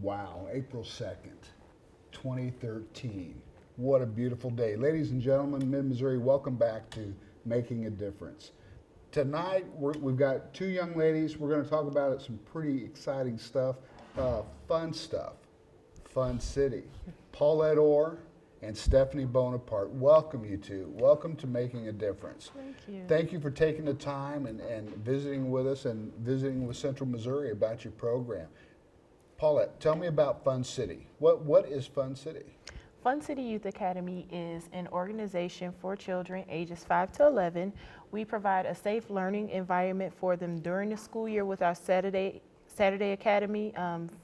Wow, April 2nd, 2013. What a beautiful day. Ladies and gentlemen, Mid-Missouri, welcome back to Making a Difference. Tonight, we've got two young ladies. We're going to talk about some pretty exciting stuff, fun stuff, Fun City. Paulette Orr and Stephanie Bonaparte, welcome you two. Welcome to Making a Difference. Thank you. Thank you for taking the time and visiting with us and visiting with Central Missouri about your program. Paulette, tell me about Fun City. What is Fun City? Fun City Youth Academy is an organization for children ages 5 to 11. We provide a safe learning environment for them during the school year with our Saturday Academy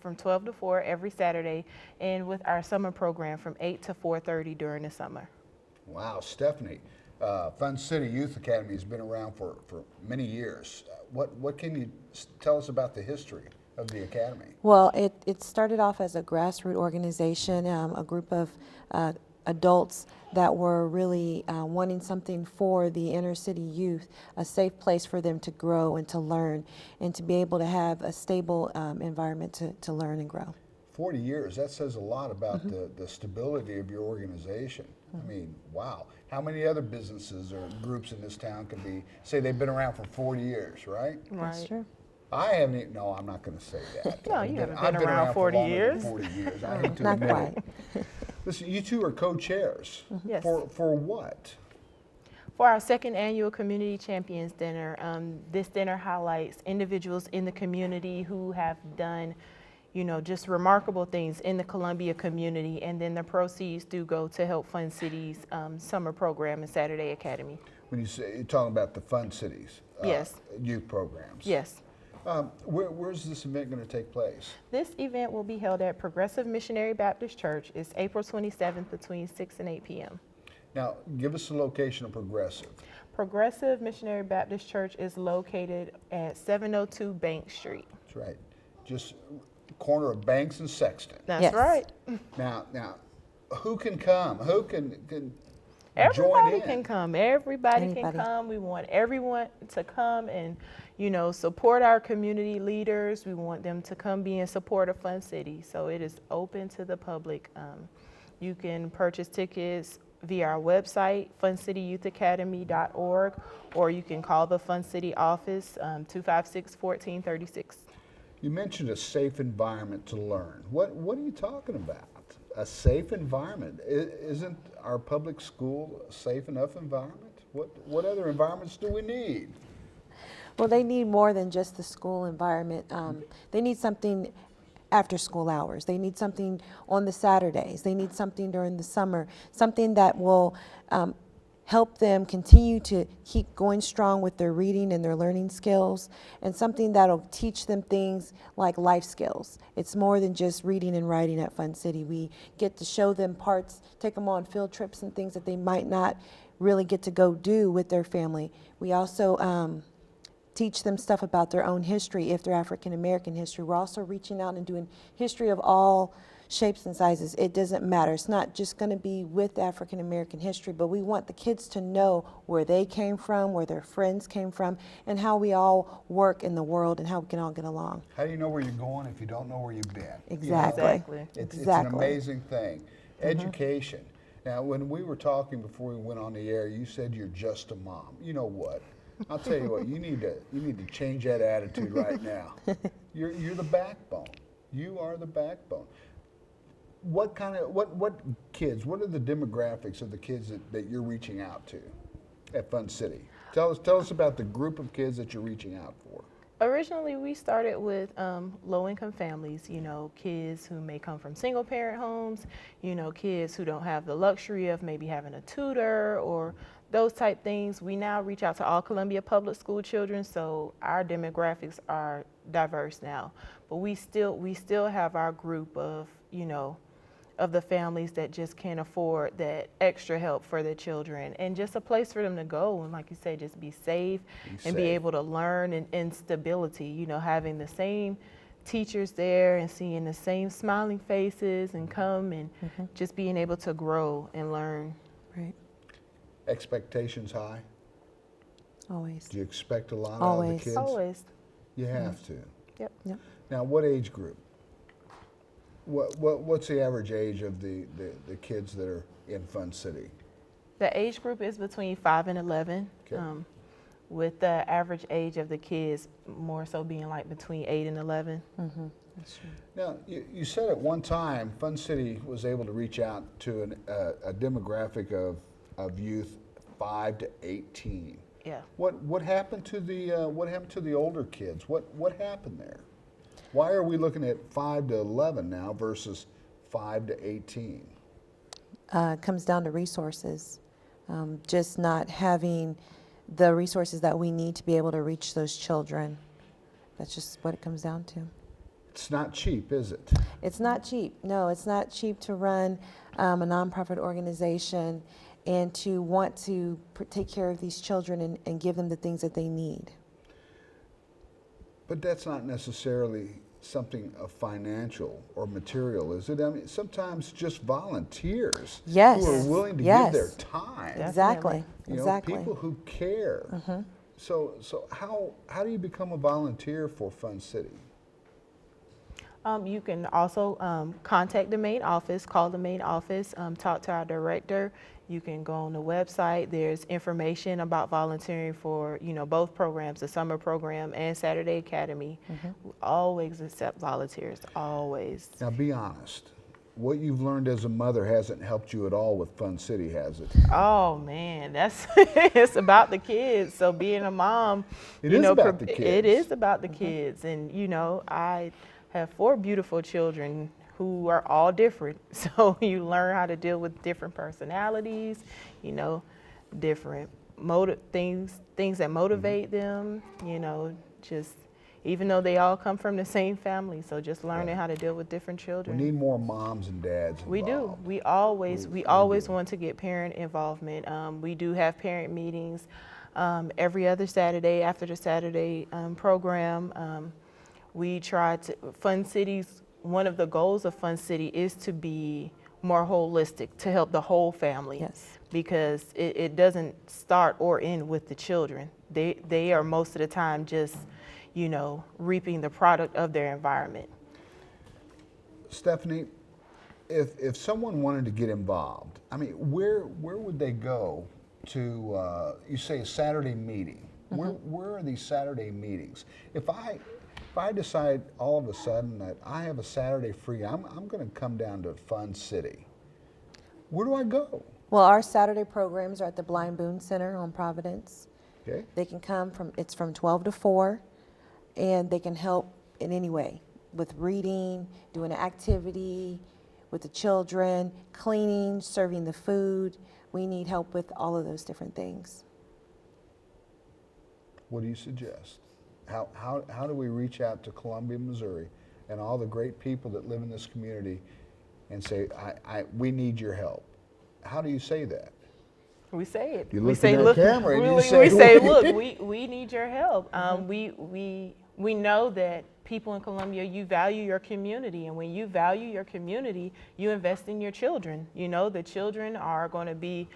from 12 to 4 every Saturday, and with our summer program from 8 to 4:30 during the summer. Wow, Stephanie, Fun City Youth Academy has been around for many years. What can you tell us about the history of the academy? Well, it started off as a grassroots organization, a group of adults that were really wanting something for the inner city youth, a safe place for them to grow and to learn and to be able to have a stable environment to learn and grow. 40 years, that says a lot about the stability of your organization. I mean, wow. How many other businesses or groups in this town can say they've been around for 40 years, right? That's true. I haven't even, no, I'm not going to say that. No, you haven't I've been around 40 for longer years. than 40 years. I hate to Not admit quite. it. Listen, you two are co-chairs. Yes. For what? For our second annual Community Champions Dinner, this dinner highlights individuals in the community who have done, just remarkable things in the Columbia community, and then the proceeds do go to help Fun City's summer program and Saturday Academy. When you say, you're talking about the Fun Cities Yes. youth programs. Yes. Where's this event going to take place? This event will be held at Progressive Missionary Baptist Church. It's April 27th between 6 and 8 p.m. Now, give us the location of Progressive. Progressive Missionary Baptist Church is located at 702 Bank Street. That's right. Just corner of Banks and Sexton. That's Yes. right. Now, who can come? Who can join Everybody in? can come. Everybody can Anybody. come. We want everyone to come and, support our community leaders. We want them to come be in support of Fun City. So it is open to the public. You can purchase tickets via our website, funcityouthacademy.org, or you can call the Fun City office, 256-1436. You mentioned a safe environment to learn. What are you talking about? A safe environment? Isn't our public school a safe enough environment? What other environments do we need? Well, they need more than just the school environment. They need something after school hours. They need something on the Saturdays. They need something during the summer, something that will help them continue to keep going strong with their reading and their learning skills, and something that'll teach them things like life skills. It's more than just reading and writing at Fun City. We get to show them parts, take them on field trips and things that they might not really get to go do with their family. We also teach them stuff about their own history if they're African American history. We're also reaching out and doing history of all shapes and sizes. It doesn't matter. It's not just going to be with African American history, but we want the kids to know where they came from, where their friends came from, and how we all work in the world and how we can all get along. How do you know where you're going if you don't know where you've been? Exactly. Exactly. It's an Exactly. amazing thing. Education. Now, when we were talking before we went on the air, you said you're just a mom. You know what? I'll tell you what. You need to change that attitude right now. You're the backbone. You are the backbone. What kids? What are the demographics of the kids that you're reaching out to at Fun City? Tell us about the group of kids that you're reaching out for. Originally, we started with low-income families, kids who may come from single-parent homes, kids who don't have the luxury of maybe having a tutor or those type things. We now reach out to all Columbia Public School children, so our demographics are diverse now. But we still have our group of, of the families that just can't afford that extra help for their children, and just a place for them to go and, like you say, just be safe and be able to learn, and stability, having the same teachers there and seeing the same smiling faces and come and just being able to grow and learn. Right. Expectations high? Always. Do you expect a lot out of Always. the kids? Always. You have to. Yep. Yep. Now, what age group? What's the average age of the kids that are in Fun City? The age group is between 5 and 11, Okay. with the average age of the kids more so being like between 8 and 11. That's true. Now, you said at one time Fun City was able to reach out to a demographic of youth 5 to 18. Yeah. What happened to the older kids? What happened there? Why are we looking at 5 to 11 now versus 5 to 18? It comes down to resources, just not having the resources that we need to be able to reach those children. That's just what it comes down to. It's not cheap, is it? It's not cheap. No, it's not cheap to run a nonprofit organization and to want to take care of these children and give them the things that they need. But that's not necessarily something of financial or material, is it? I mean, sometimes just volunteers Yes. who are willing to Yes. give their time. Exactly. You know, Exactly. people who care. So how do you become a volunteer for Fun City? You can also contact the main office, call the main office, talk to our director. You can go on the website. There's information about volunteering for, both programs, the summer program and Saturday Academy. We always accept volunteers, always. Now, be honest. What you've learned as a mother hasn't helped you at all with Fun City, has it? Oh man, that's it's about the kids. So being a mom, It is about the It kids. is about the kids, and I have 4 beautiful children who are all different. So you learn how to deal with different personalities, different things that motivate them. Just even though they all come from the same family, so just learning how to deal with different We children. need more moms and dads involved. We do. We always We do. want to get parent involvement. We do have parent meetings every other Saturday after the Saturday program. We try to Fun Cities. One of the goals of Fun City is to be more holistic, to help the whole family. Yes. Because it doesn't start or end with the children. They are most of the time just, reaping the product of their environment. Stephanie, if someone wanted to get involved, I mean, where would they go to? You say a Saturday meeting. Where are these Saturday meetings? If I decide all of a sudden that I have a Saturday free, I'm going to come down to Fun City. Where do I go? Well, our Saturday programs are at the Blind Boone Center on Providence. Okay. They can come from 12 to 4, and they can help in any way with reading, doing an activity with the children, cleaning, serving the food. We need help with all of those different things. What do you suggest? How do we reach out to Columbia, Missouri, and all the great people that live in this community and say, we need your help? How do you say that? We say it. You we look say, in that look, camera and you we say, say, "What?" look, we need your help. We know that people in Columbia, you value your community, and when you value your community, you invest in your children. The children are going to be,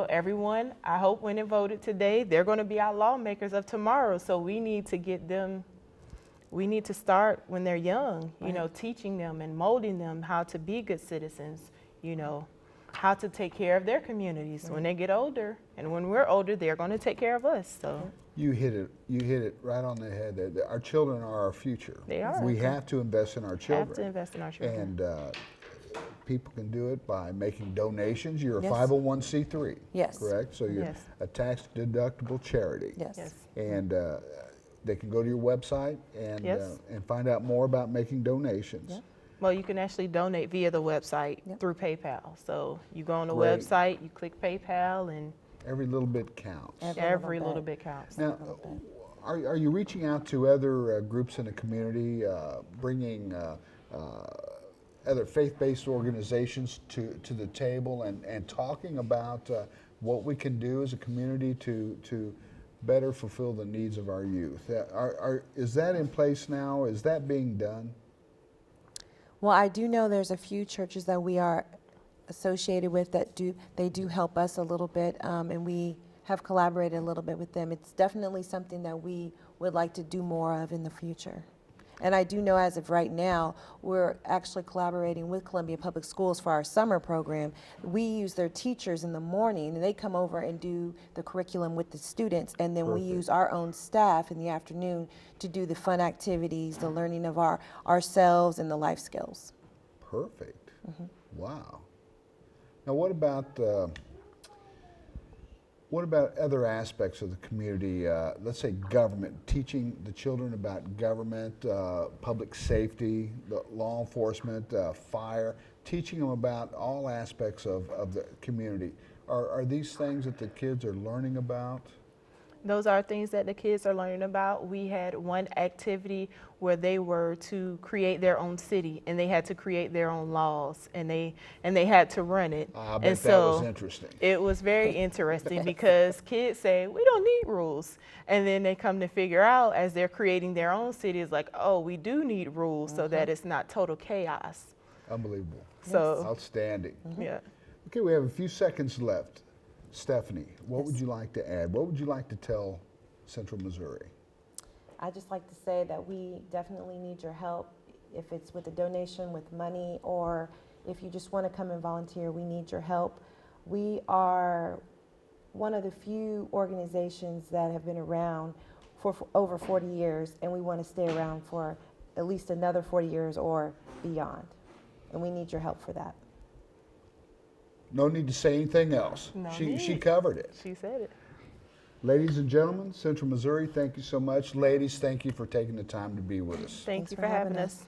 everyone. I hope when it voted today, they're going to be our lawmakers of tomorrow. So we need to get them. We need to start when they're young. Teaching them and molding them how to be good citizens. How to take care of their communities when they get older, and when we're older, they're going to take care of us. So You hit it right on the head. That our children are our future. They are. We have to invest in our children. have to invest in our children. And people can do it by making donations. You're a Yes. 501c3. Yes. Correct. So you're Yes. a tax-deductible charity. Yes. Yes. And they can go to your website Yes. and find out more about making donations. Yep. Well, you can actually donate via the website Yep. through PayPal. So you go on the Great. website, you click PayPal, and Every little bit counts. every little bit counts. Now, are you reaching out to other groups in the community, bringing other faith-based organizations to the table and talking about what we can do as a community to better fulfill the needs of our youth? Is that in place now? Is that being done? Well, I do know there's a few churches that we are associated with that they do help us a little bit, and we have collaborated a little bit with them. It's definitely something that we would like to do more of in the future. And I do know as of right now, we're actually collaborating with Columbia Public Schools for our summer program. We use their teachers in the morning, and they come over and do the curriculum with the students, and then we use our own staff in the afternoon to do the fun activities, the learning of ourselves, and the life skills. Perfect. Wow. Now, what about other aspects of the community? Let's say government, teaching the children about government, public safety, law enforcement, fire, teaching them about all aspects of the community. Are these things that the kids are learning about? Those are things that the kids are learning about. We had one activity where they were to create their own city, and they had to create their own laws, and they had to run it. I bet and that so was interesting. it was very interesting because kids say, we don't need rules. And then they come to figure out as they're creating their own city, it's like, oh, we do need rules so that it's not total chaos. Unbelievable. So, Outstanding. yeah. Okay, we have a few seconds left. Stephanie, what would you like to add? What would you like to tell Central Missouri? I'd just like to say that we definitely need your help. If it's with a donation, with money, or if you just want to come and volunteer, we need your help. We are one of the few organizations that have been around for over 40 years, and we want to stay around for at least another 40 years or beyond. And we need your help for that. No need to say anything else. No She need. covered it. She said it. Ladies and gentlemen, Central Missouri, thank you so much. Ladies, thank you for taking the time to be with us. Thank Thanks you for for having having us. us.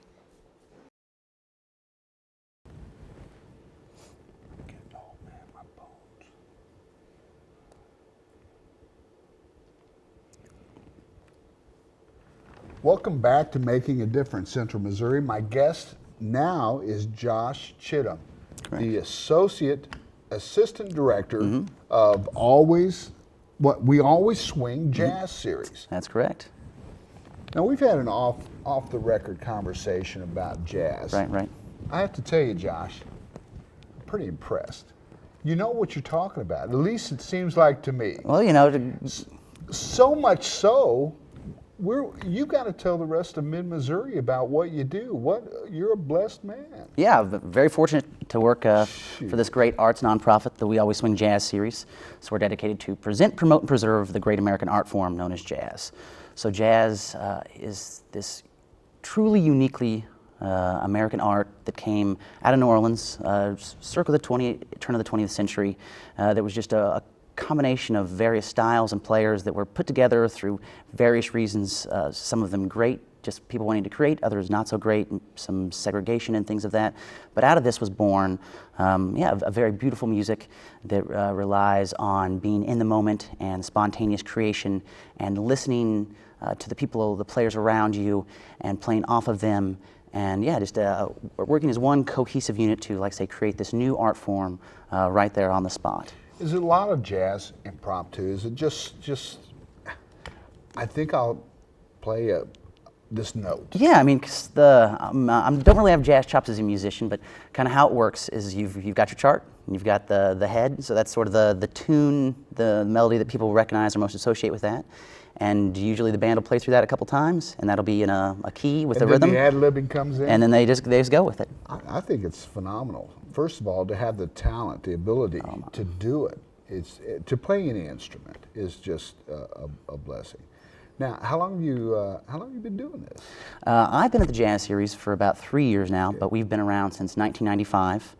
Welcome back to Making a Difference, Central Missouri. My guest now is Josh Chittum, the Assistant Director of We Always Swing Jazz Series. That's correct. Now, we've had an off the record conversation about jazz. Right. I have to tell you, Josh, I'm pretty impressed. You know what you're talking about. At least it seems like to me. Well, So much so, you got to tell the rest of Mid-Missouri about what you do. You're a blessed man. yeah, very fortunate to work for this great arts nonprofit, the We Always Swing Jazz Series. So we're dedicated to present, promote, and preserve the great American art form known as jazz. So jazz is this truly uniquely American art that came out of New Orleans, circa the turn of the 20th century. That was just a combination of various styles and players that were put together through various reasons, some of them great, just people wanting to create, others not so great, some segregation and things of that. But out of this was born, a very beautiful music that relies on being in the moment and spontaneous creation and listening to the people, the players around you, and playing off of them. And just working as one cohesive unit to, like say, create this new art form right there on the spot. Is it a lot of jazz impromptu? Is it just I think I'll play this note? Yeah, I mean, 'cause I don't really have jazz chops as a musician, but kind of how it works is you've got your chart, and you've got the head, so that's sort of the tune, the melody that people recognize or most associate with that. And usually the band will play through that a couple times, and that'll be in a key with And the rhythm. the ad-libbing comes in? And then they just go with it. I think it's phenomenal. First of all, to have the talent, the ability to do it, to play any instrument is just a blessing. Now, how long have you been doing this? I've been at the Jazz Series for about 3 years now, but we've been around since 1995,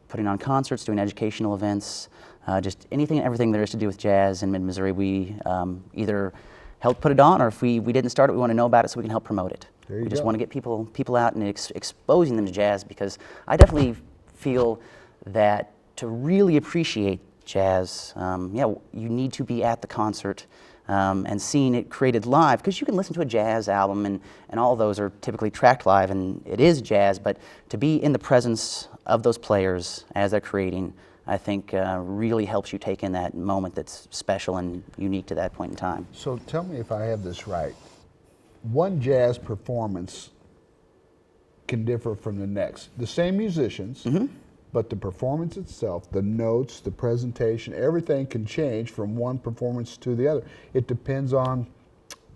putting on concerts, doing educational events, just anything and everything there is to do with jazz in Mid-Missouri. We either help put it on, or if we didn't start it, we want to know about it so we can help promote it. We just want to get people out and exposing them to jazz, because I definitely feel that to really appreciate jazz, you need to be at the concert and seeing it created live, because you can listen to a jazz album and all of those are typically tracked live and it is jazz, but to be in the presence of those players as they're creating, I think really helps you take in that moment that's special and unique to that point in time. So tell me if I have this right. One jazz performance can differ from the next. The same musicians, but the performance itself, the notes, the presentation, everything can change from one performance to the other. It depends on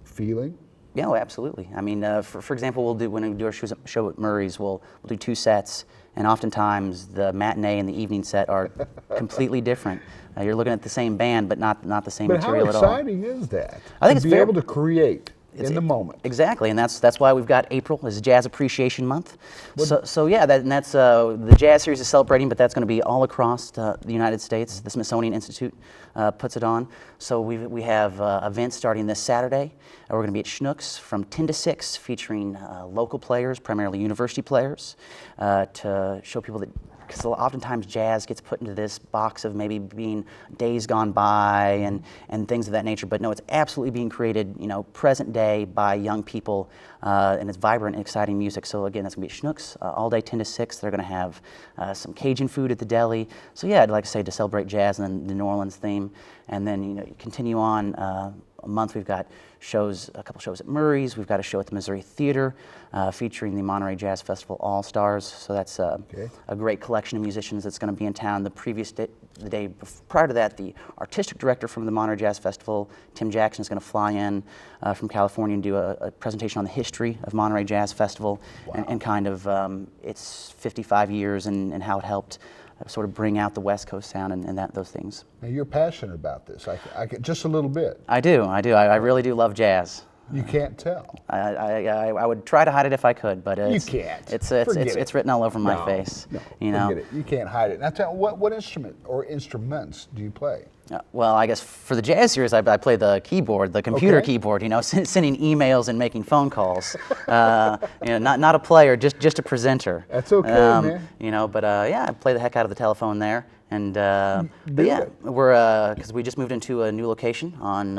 feeling, Yeah, well, absolutely. I mean, for example, when we do our show at Murray's, we'll do 2 sets, and oftentimes the matinee and the evening set are completely different. You're looking at the same band, but not the same But how material at all. exciting is that? I think to it's be very- able to create in the moment. Exactly, and that's why we've got April as Jazz Appreciation Month. So yeah, that's the Jazz Series is celebrating, but that's going to be all across the United States. The Smithsonian Institute puts it on. So we have events starting this Saturday. We're going to be at Schnucks from 10 to 6, featuring local players, primarily university players, to show people that. Because oftentimes jazz gets put into this box of maybe being days gone by and things of that nature, but no, it's absolutely being created, present day by young people, and it's vibrant and exciting music. So again, that's going to be at Schnucks all day, 10 to 6. They're going to have some Cajun food at the deli. So yeah, I'd like to say to celebrate jazz and then the New Orleans theme, and then you continue on. A month we've got a couple shows at Murray's. We've got a show at the Missouri Theater featuring the Monterey Jazz Festival All-Stars. So that's a great collection of musicians that's going to be in town. The day prior to that, the artistic director from the Monterey Jazz Festival, Tim Jackson, is going to fly in from California and do a presentation on the history of Monterey Jazz Festival and kind of its 55 years and how it helped sort of bring out the West Coast sound and those things. Now you're passionate about this. I get just a little bit. I do. I really do love jazz. You can't tell. I would try to hide it if I could, but You can't. It's written all over my face. No, forget it. You can't hide it. Now tell what instrument or instruments do you play? Well, I guess for the Jazz Series, I play the keyboard, the computer Okay. keyboard. Sending emails and making phone calls. Not a player, just a presenter. That's okay, man. But yeah, I play the heck out of the telephone there. And but Do yeah, it. we're because we just moved into a new location on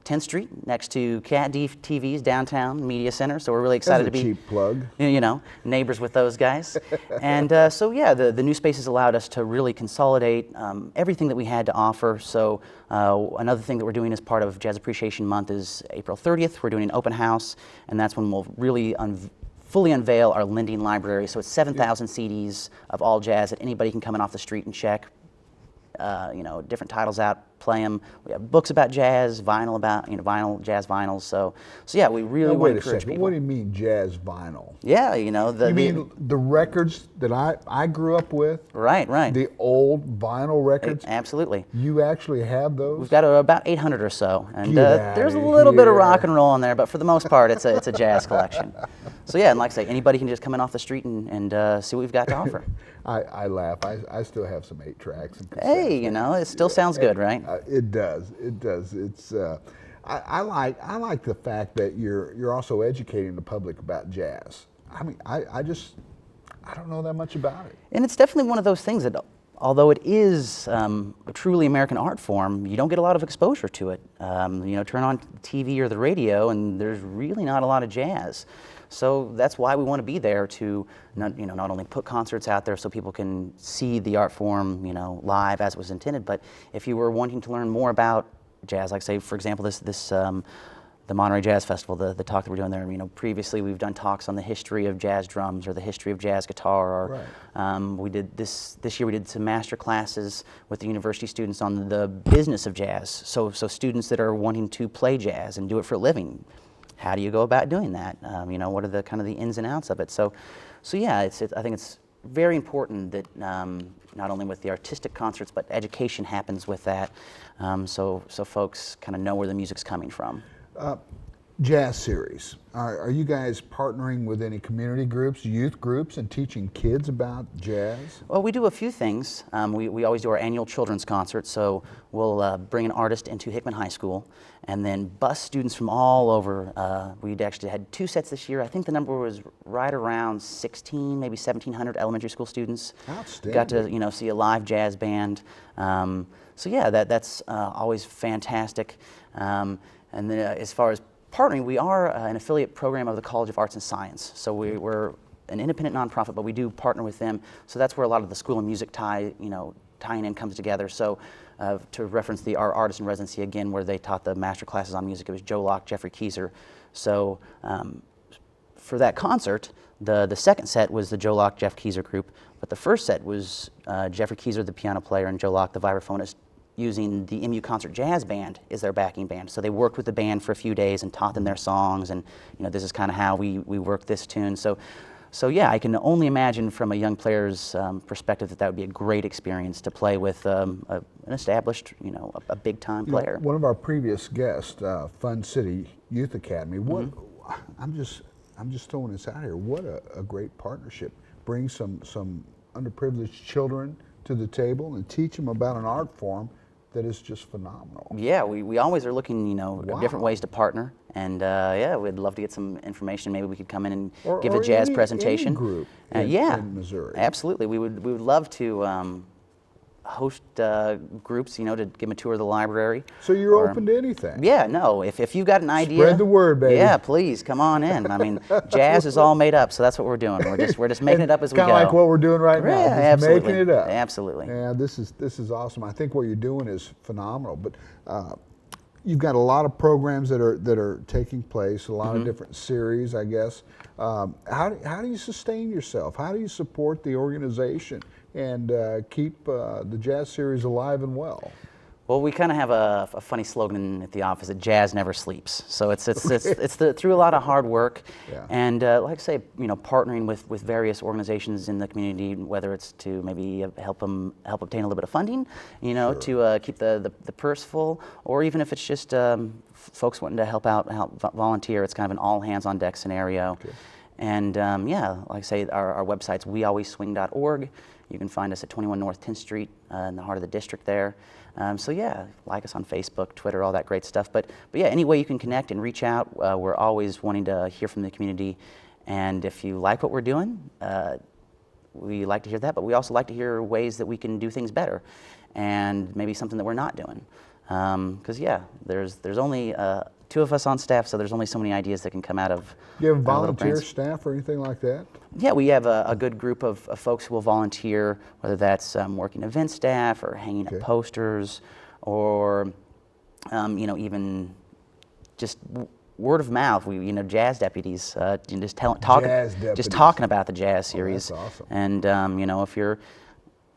10th Street next to Cat D TV's downtown media center. So we're really excited That's a to be cheap plug. neighbors with those guys. And so yeah, the new space has allowed us to really consolidate everything that we had to offer. So another thing that we're doing as part of Jazz Appreciation Month is April 30th. We're doing an open house, and that's when we'll really fully unveil our lending library. So it's 7,000 CDs of all jazz that anybody can come in off the street and check. Different titles out, play them. We have books about jazz, vinyl about vinyl, jazz vinyls. So yeah, we really Now, want wait to a encourage second. people. What do you mean jazz vinyl? Yeah, You mean the records that I grew up with? right. The old vinyl records? Absolutely. You actually have those? We've got about 800 or so, and Get outta there's a little bit of here. rock and roll in there, but for the most part, it's a jazz collection. So yeah, and like I say, anybody can just come in off the street and see what we've got to offer. I laugh. I still have some 8 tracks and cassettes. Hey, it still sounds good, right? It does. It does. It's. I like the fact that you're also educating the public about jazz. I mean, I don't know that much about it. And it's definitely one of those things that, although it is a truly American art form, you don't get a lot of exposure to it. Turn on TV or the radio, and there's really not a lot of jazz. So that's why we want to be there to not only put concerts out there so people can see the art form live as it was intended, but if you were wanting to learn more about jazz, like say for example the Monterey Jazz Festival, the talk that we're doing there. Previously we've done talks on the history of jazz drums or the history of jazz guitar. Or we did this year. We did some master classes with the university students on the business of jazz. So students that are wanting to play jazz and do it for a living. How do you go about doing that? What are the kind of the ins and outs of it? So yeah, I think it's very important that not only with the artistic concerts, but education happens with that, so folks kind of know where the music's coming from. Jazz Series. Are you guys partnering with any community groups, youth groups, and teaching kids about jazz? Well, we do a few things. We always do our annual children's concert, so we'll bring an artist into Hickman High School and then bus students from all over. We'd actually had 2 sets this year. I think the number was right around 16, maybe 1,700 elementary school students. Outstanding. Got to see a live jazz band. So yeah, that's always fantastic. And then as far as partnering, we are an affiliate program of the College of Arts and Science. So we're an independent nonprofit, but we do partner with them. So that's where a lot of the School of Music tying in comes together. So to reference our artist in residency again, where they taught the master classes on music, it was Joe Locke, Jeffrey Keyser. So for that concert, the second set was the Joe Locke, Jeff Keyser group, but the first set was Jeffrey Keyser, the piano player, and Joe Locke, the vibraphonist, using the MU Concert Jazz Band as their backing band. So they worked with the band for a few days and taught them their songs, and this is kind of how we work this tune. So yeah, I can only imagine from a young player's perspective that would be a great experience to play with an established, a big-time player. One of our previous guests, Fun City Youth Academy. I'm just throwing this out here. What a great partnership. Bring some underprivileged children to the table and teach them about an art form that is just phenomenal. Yeah, we always are looking, Wow. different ways to partner, and yeah, we'd love to get some information. Maybe we could come in and give or a jazz any presentation. group yeah, in Missouri. absolutely. We would love to host groups, to give them a tour of the library. So you're or- open to anything. Yeah, no. If you've got an idea, Spread the word, baby. Yeah, please come on in. I mean, jazz is all made up, so that's what we're doing. We're just making it up as we go. Kind of like what we're doing right now. Yeah, just absolutely. making it up. Absolutely. Yeah, this is awesome. I think what you're doing is phenomenal. But you've got a lot of programs that are taking place, a lot of different series, I guess. How do you sustain yourself? How do you support the organization and keep the jazz series alive and well? Well, we kind of have a funny slogan at the office that jazz never sleeps. So it's through a lot of hard work, Yeah. and like I say, partnering with various organizations in the community, whether it's to maybe help obtain a little bit of funding, to keep the purse full, or even if it's just folks wanting to help volunteer. It's kind of an all hands on deck scenario. Okay. And yeah, like I say, our website's wealwaysswing.org. You can find us at 21 North 10th Street in the heart of the district there. So yeah, like us on Facebook, Twitter, all that great stuff. But yeah, any way you can connect and reach out, we're always wanting to hear from the community. And if you like what we're doing, we like to hear that. But we also like to hear ways that we can do things better, and maybe something that we're not doing. Because yeah, there's only 2 of us on staff, so there's only so many ideas that can come out of. Do you have our little volunteer brains. staff or anything like that? Yeah, we have a good group of folks who will volunteer, whether that's working event staff or hanging Okay. up posters, or even just word of mouth. We jazz deputies, just Jazz deputies. just talking about the jazz series. that's awesome. And if you're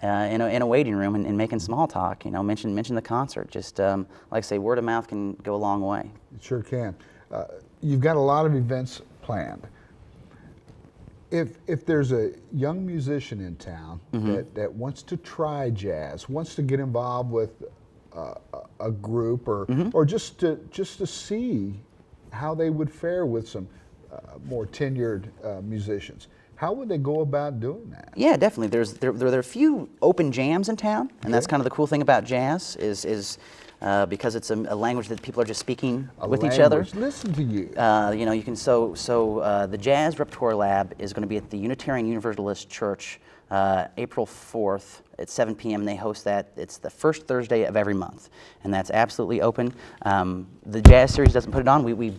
in a waiting room and making small talk, mention the concert. Just like I say, word of mouth can go a long way. It sure can. You've got a lot of events planned. If there's a young musician in town that wants to try jazz, wants to get involved with a group, or just to see how they would fare with some more tenured musicians, how would they go about doing that? Yeah, definitely. There are a few open jams in town, and that's Okay. kind of the cool thing about jazz is because it's a language that people are just speaking A with each other. language. Listen to you. You can the Jazz Repertoire Lab is going to be at the Unitarian Universalist Church April 4th at 7 p.m. They host that. It's the first Thursday of every month, and that's absolutely open. The Jazz Series doesn't put it on. We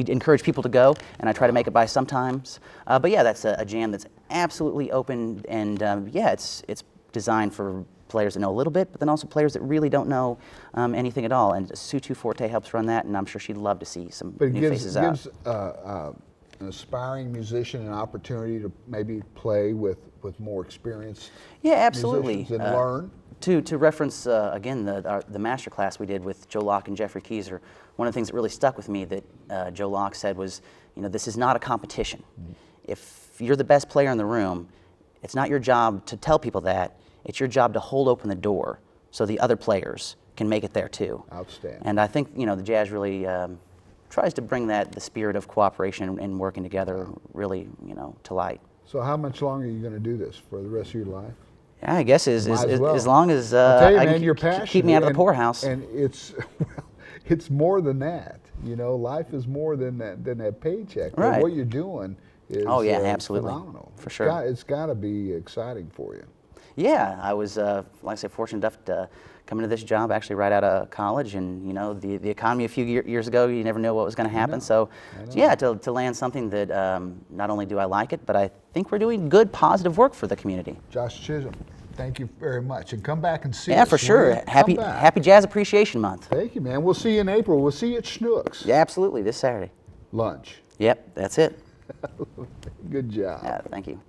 encourage people to go, and I try to make it by sometimes. But yeah, that's a jam that's absolutely open, and yeah, it's designed for players that know a little bit, but then also players that really don't know anything at all. And Sue Forte helps run that, and I'm sure she'd love to see some But it new gives faces out. an aspiring musician an opportunity to maybe play with more experienced Yeah, absolutely. musicians and learn. To reference again the master class we did with Joe Locke and Jeffrey Keyser, one of the things that really stuck with me that Joe Locke said was, this is not a competition. If you're the best player in the room, it's not your job to tell people that. It's your job to hold open the door so the other players can make it there too. Outstanding. And I think the jazz really tries to bring the spirit of cooperation and working together really to light. So how much longer are you going to do this for the rest of your life? Yeah, I guess as Might as well. as long as I'll tell you, I man, can you're keep passionate. me out of the and- poorhouse. And it's it's more than that. Life is more than that paycheck. But Right. what you're doing is Oh, yeah, absolutely. phenomenal. For sure. It's got to be exciting for you. Yeah, I was, like I say, fortunate enough to come into this job actually right out of college, and the economy a few years ago, you never know what was going to happen. So, yeah, to land something that not only do I like it, but I think we're doing good, positive work for the community. Josh Chisholm, thank you very much, and come back and see Yeah, us. for will sure. you? Come Happy back. Jazz Appreciation Month. Thank you, man. We'll see you in April. We'll see you at Schnucks. Yeah, absolutely. This Saturday. Lunch. Yep, that's it. Good job. Yeah, thank you.